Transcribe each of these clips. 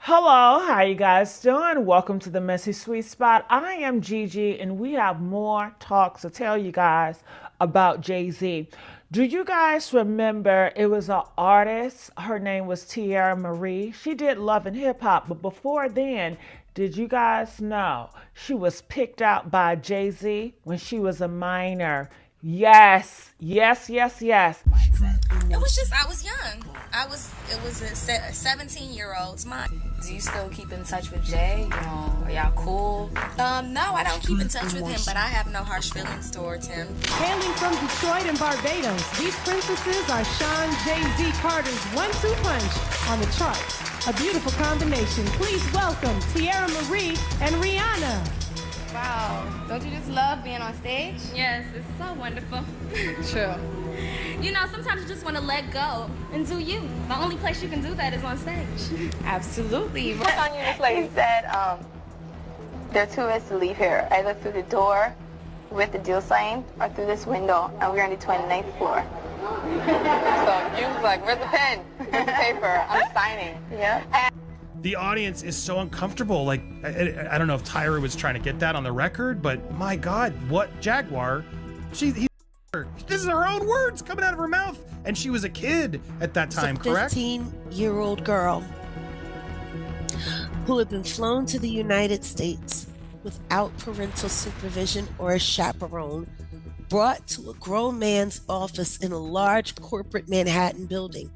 Hello, how you guys doing? Welcome to the Messy Sweet Spot. I am Gigi, and we have more talks to tell you guys about Jay Z. Do you guys remember it was an artist? Her name was Teairra Mari. She did Love and Hip Hop, but before then, did you guys know she was picked out by Jay Z when she was a minor? Yes, yes, yes, yes. It was just I was young. It was a 17-year-old's mind. Do you still keep in touch with Jay? Are y'all cool? No, I don't keep in touch with him, but I have no harsh feelings towards him. Hailing from Detroit and Barbados, these princesses are Sean Jay Z Carter's 1-2 punch on the charts. A beautiful combination. Please welcome Teairra Mari and Rihanna. Wow, don't you just love being on stage? Yes, it's so wonderful. True. You know, sometimes you just want to let go and do you. The only place you can do that is on stage. Absolutely. What's on you, Miss Lady? He said there are two ways to leave here, either through the door with the deal signed or through this window, and we're on the 29th floor. So you was like, where's the pen? Where's the paper? I'm signing. Yeah. The audience is so uncomfortable. Like, I don't know if Teairra was trying to get that on the record, but my God, what Jaguar? This is her own words coming out of her mouth, and she was a kid at that time, correct? 15-year-old girl who had been flown to the United States without parental supervision or a chaperone, brought to a grown man's office in a large corporate Manhattan building.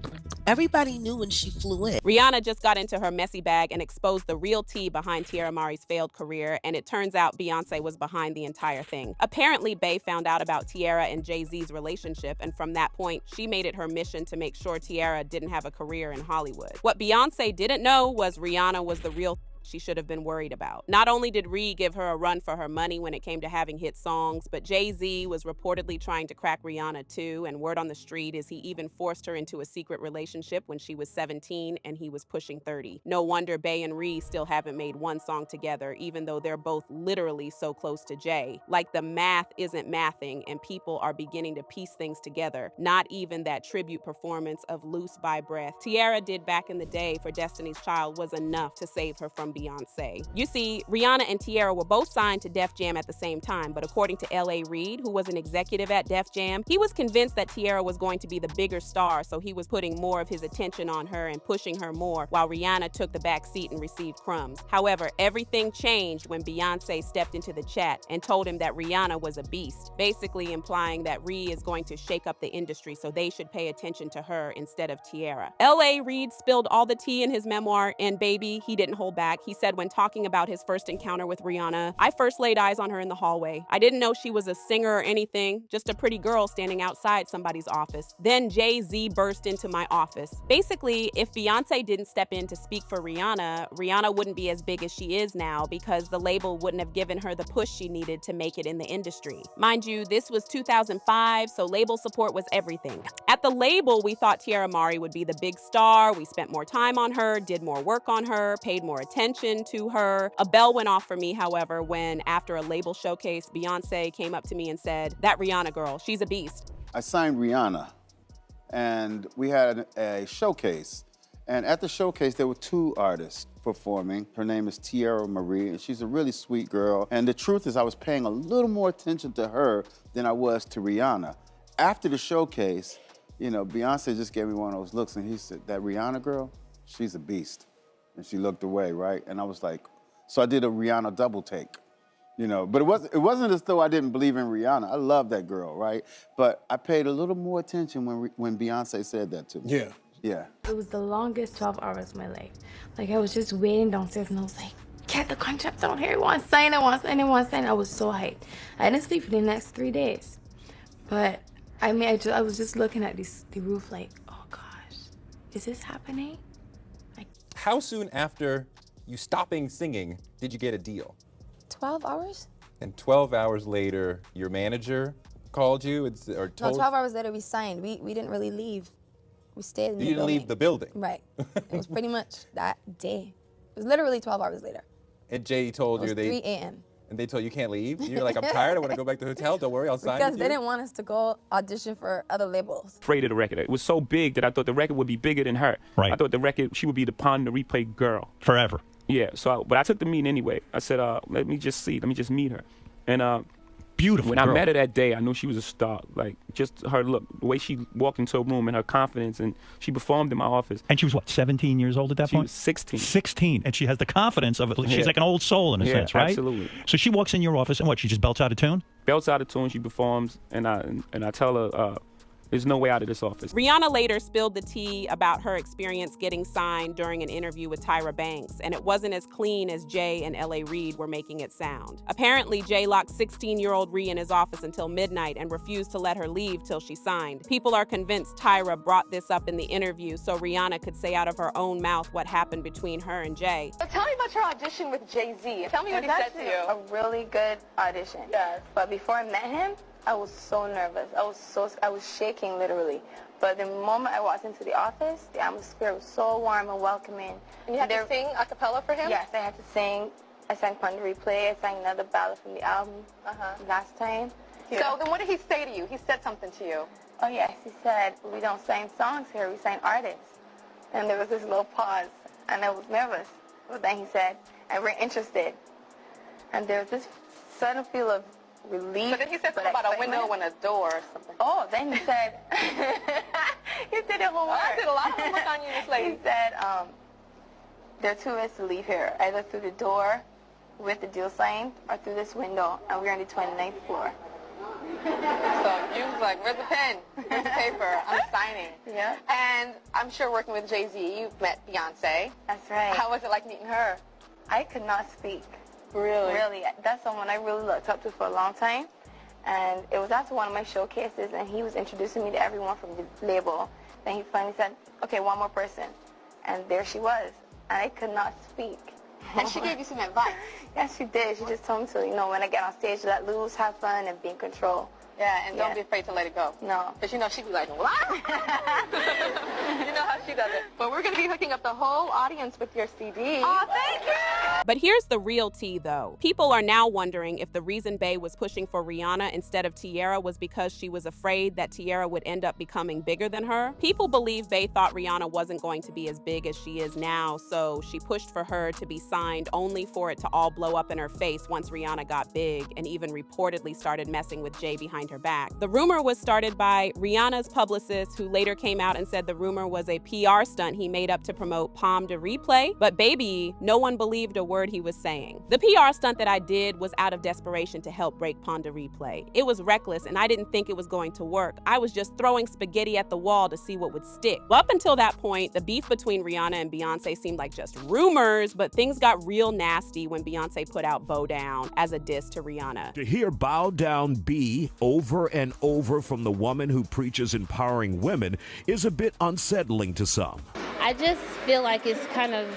Everybody knew when she flew in. Rihanna just got into her messy bag and exposed the real tea behind Teairra Mari's failed career, and it turns out Beyoncé was behind the entire thing. Apparently, Bey found out about Teairra and Jay Z's relationship, and from that point, she made it her mission to make sure Teairra didn't have a career in Hollywood. What Beyoncé didn't know was Rihanna was the real she should have been worried about. Not only did Ree give her a run for her money when it came to having hit songs, but Jay Z was reportedly trying to crack Rihanna too, and word on the street is he even forced her into a secret relationship when she was 17 and he was pushing 30. No wonder Bey and Ree still haven't made one song together, even though they're both literally so close to Jay. Like the math isn't mathing and people are beginning to piece things together. Not even that tribute performance of Loose by Breath Teairra did back in the day for Destiny's Child was enough to save her from Beyoncé. You see, Rihanna and Teairra were both signed to Def Jam at the same time, but according to L.A. Reid, who was an executive at Def Jam, he was convinced that Teairra was going to be the bigger star, so he was putting more of his attention on her and pushing her more, while Rihanna took the back seat and received crumbs. However, everything changed when Beyoncé stepped into the chat and told him that Rihanna was a beast, basically implying that Ree is going to shake up the industry, so they should pay attention to her instead of Teairra. L.A. Reid spilled all the tea in his memoir, and baby, he didn't hold back. He said when talking about his first encounter with Rihanna, "I first laid eyes on her in the hallway. I didn't know she was a singer or anything, just a pretty girl standing outside somebody's office. Then Jay Z burst into my office." Basically, if Beyonce didn't step in to speak for Rihanna, Rihanna wouldn't be as big as she is now because the label wouldn't have given her the push she needed to make it in the industry. Mind you, this was 2005, so label support was everything. At the label, we thought Teairra Mari would be the big star. We spent more time on her, did more work on her, paid more attention to her. A bell went off for me, however, when after a label showcase, Beyonce came up to me and said, "That Rihanna girl, she's a beast." I signed Rihanna, and we had a showcase. And at the showcase, there were two artists performing. Her name is Teairra Mari, and she's a really sweet girl. And the truth is, I was paying a little more attention to her than I was to Rihanna. After the showcase, you know, Beyonce just gave me one of those looks, and he said, "That Rihanna girl, she's a beast." And she looked away, right? And I was like, so I did a Rihanna double take, you know? But it wasn't as though I didn't believe in Rihanna. I love that girl, right? But I paid a little more attention when Beyonce said that to me. Yeah. Yeah. It was the longest 12 hours of my life. Like, I was just waiting downstairs and I was like, get the contract down here. I want to sign, I want to sign, I want to sign. I was so hyped. I didn't sleep for the next 3 days. But, I mean, I was just looking at the roof like, oh gosh, is this happening? How soon after you stopping singing did you get a deal? 12 hours? And 12 hours later, your manager called you or told? No, 12 hours later we signed. We didn't really leave. We stayed in the You didn't leave the building? Right. It was pretty much that day. It was literally 12 hours later. And Jay told It was you 3 a.m. And they told you can't leave? You're like, I'm tired, I want to go back to the hotel. Don't worry, I'll sign Because with they you. didn't want us to go audition for other labels. Afraid of the record. It was so big that I thought the record would be bigger than her. Right. I thought the record, she would be the Pon de Replay girl. Forever. Yeah, but I took the meeting anyway. I said, let me just meet her. And beautiful when girl. I met her that day, I knew she was a star. Like, just her look, the way she walked into a room and her confidence, and she performed in my office. And she was, what, 17 years old at that point? She was 16. 16. And she has the confidence of it. She's like an old soul in a sense, right? Absolutely. So she walks in your office, and what, she just belts out a tune? Belts out a tune, she performs, and I tell her, there's no way out of this office. Rihanna later spilled the tea about her experience getting signed during an interview with Tyra Banks, and it wasn't as clean as Jay and L.A. Reid were making it sound. Apparently, Jay locked 16-year-old Ree in his office until midnight and refused to let her leave till she signed. People are convinced Tyra brought this up in the interview so Rihanna could say out of her own mouth what happened between her and Jay. So tell me about your audition with Jay Z. Tell me what he said to you. A really good audition. Yes. But before I met him, I was so nervous. I was shaking literally. But the moment I walked into the office, the atmosphere was so warm and welcoming. And you had to sing a cappella for him? Yes, I had to sing. I sang Pon de Replay. I sang another ballad from the album last time. Yeah. So then what did he say to you? He said something to you. Oh yes, he said, we don't sign songs here, we sign artists. And there was this little pause, and I was nervous. But then he said, and we're interested. And there was this sudden feel of relief. But then he said something about a window and a door or something. Oh, then he said, he did a homework. I did a lot of homework on you, this lady. He said, there are two ways to leave here, either through the door with the deal signed or through this window, and we're on the 29th floor. So you was like, where's the pen? Where's the paper? I'm signing. Yeah. And I'm sure working with Jay Z, you've met Beyonce. That's right. How was it like meeting her? I could not speak. Really? Really. That's someone I really looked up to for a long time. And it was after one of my showcases, and he was introducing me to everyone from the label. Then he finally said, okay, one more person. And there she was. And I could not speak. And she gave you some advice. Yes, she did. She just told me to, when I get on stage, let loose, have fun, and be in control. Yeah, and don't be afraid to let it go. No. Because she'd be like, what? You know how she does it. But we're going to be hooking up the whole audience with your CD. Oh, thank you! But here's the real tea, though. People are now wondering if the reason Bey was pushing for Rihanna instead of Teairra was because she was afraid that Teairra would end up becoming bigger than her. People believe Bey thought Rihanna wasn't going to be as big as she is now, so she pushed for her to be signed only for it to all blow up in her face once Rihanna got big and even reportedly started messing with Jay behind her back. The rumor was started by Rihanna's publicist, who later came out and said the rumor was a PR stunt he made up to promote Pon de Replay, but baby, no one believed a word he was saying. The PR stunt that I did was out of desperation to help break Pon de Replay. It was reckless and I didn't think it was going to work. I was just throwing spaghetti at the wall to see what would stick. Well, up until that point, the beef between Rihanna and Beyonce seemed like just rumors, but things got real nasty when Beyonce put out Bow Down as a diss to Rihanna. To hear Bow Down be over and over from the woman who preaches empowering women is a bit unsettling to some. I just feel like it's kind of,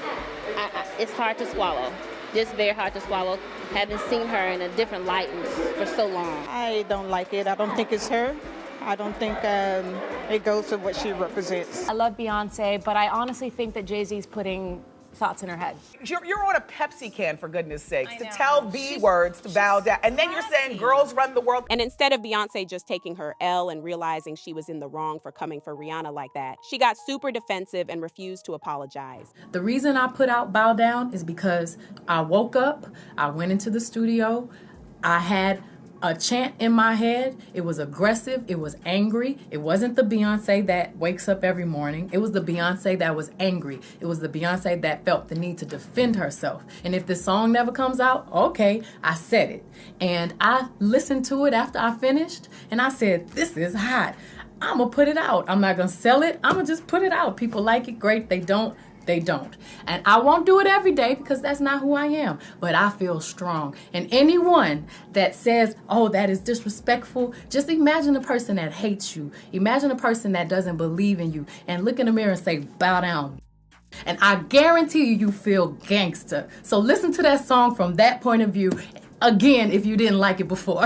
it's hard to swallow. Just very hard to swallow, having seen her in a different light for so long. I don't like it. I don't think it's her. I don't think it goes with what she represents. I love Beyonce, but I honestly think that Jay Z's putting thoughts in her head. You're on a Pepsi can, for goodness sakes, to tell B words to bow down. And then you're saying girls run the world. And instead of Beyonce just taking her L and realizing she was in the wrong for coming for Rihanna like that, she got super defensive and refused to apologize. The reason I put out Bow Down is because I woke up, I went into the studio, I had a chant in my head. It was aggressive. It was angry. It wasn't the Beyonce that wakes up every morning. It was the Beyonce that was angry. It was the Beyonce that felt the need to defend herself. And if this song never comes out, okay, I said it. And I listened to it after I finished, and I said, this is hot. I'm going to put it out. I'm not going to sell it. I'm going to just put it out. People like it, great. They don't. They don't. And I won't do it every day because that's not who I am. But I feel strong. And anyone that says, oh, that is disrespectful, just imagine a person that hates you. Imagine a person that doesn't believe in you. And look in the mirror and say, bow down. And I guarantee you feel gangster. So listen to that song from that point of view. Again, if you didn't like it before.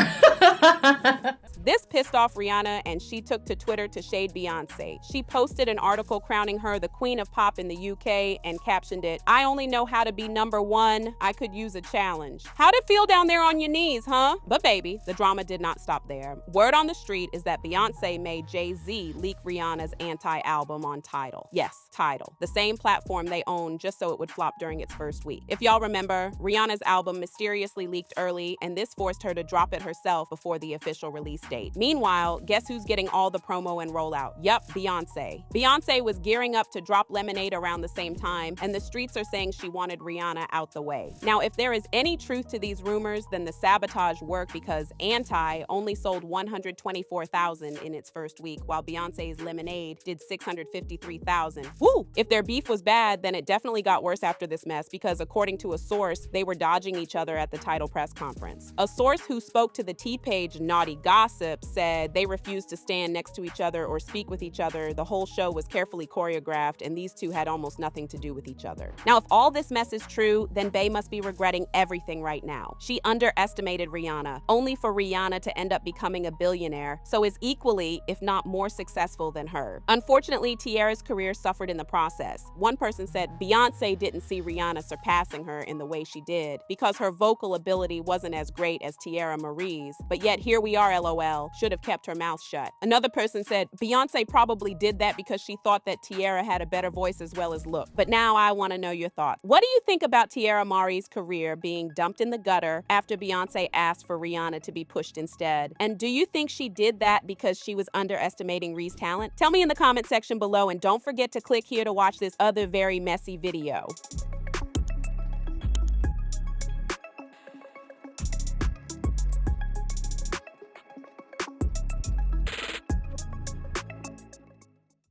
This pissed off Rihanna, and she took to Twitter to shade Beyonce. She posted an article crowning her the queen of pop in the UK and captioned it, "I only know how to be #1. I could use a challenge." How'd it feel down there on your knees, huh? But baby, the drama did not stop there. Word on the street is that Beyonce made Jay Z leak Rihanna's anti-album on Tidal. Yes, Tidal, the same platform they own just so it would flop during its first week. If y'all remember, Rihanna's album mysteriously leaked early, and this forced her to drop it herself before the official release date. Meanwhile, guess who's getting all the promo and rollout? Yup, Beyonce. Beyonce was gearing up to drop Lemonade around the same time, and the streets are saying she wanted Rihanna out the way. Now, if there is any truth to these rumors, then the sabotage worked because Anti only sold 124,000 in its first week, while Beyonce's Lemonade did 653,000. Woo! If their beef was bad, then it definitely got worse after this mess because according to a source, they were dodging each other at the Tidal press conference. A source who spoke to the T-Page Naughty Gossip said they refused to stand next to each other or speak with each other. The whole show was carefully choreographed, and these two had almost nothing to do with each other. Now, if all this mess is true, then Bey must be regretting everything right now. She underestimated Rihanna, only for Rihanna to end up becoming a billionaire, so is equally, if not more successful than her. Unfortunately, Teairra's career suffered in the process. One person said Beyonce didn't see Rihanna surpassing her in the way she did because her vocal ability wasn't as great as Teairra Mari's, but yet here we are, LOL, should have kept her mouth shut. Another person said Beyonce probably did that because she thought that Teairra had a better voice as well as look. But now I want to know your thoughts. What do you think about Teairra Mari's career being dumped in the gutter after Beyonce asked for Rihanna to be pushed instead? And do you think she did that because she was underestimating Rhee's talent? Tell me in the comment section below, and don't forget to click here to watch this other very messy video.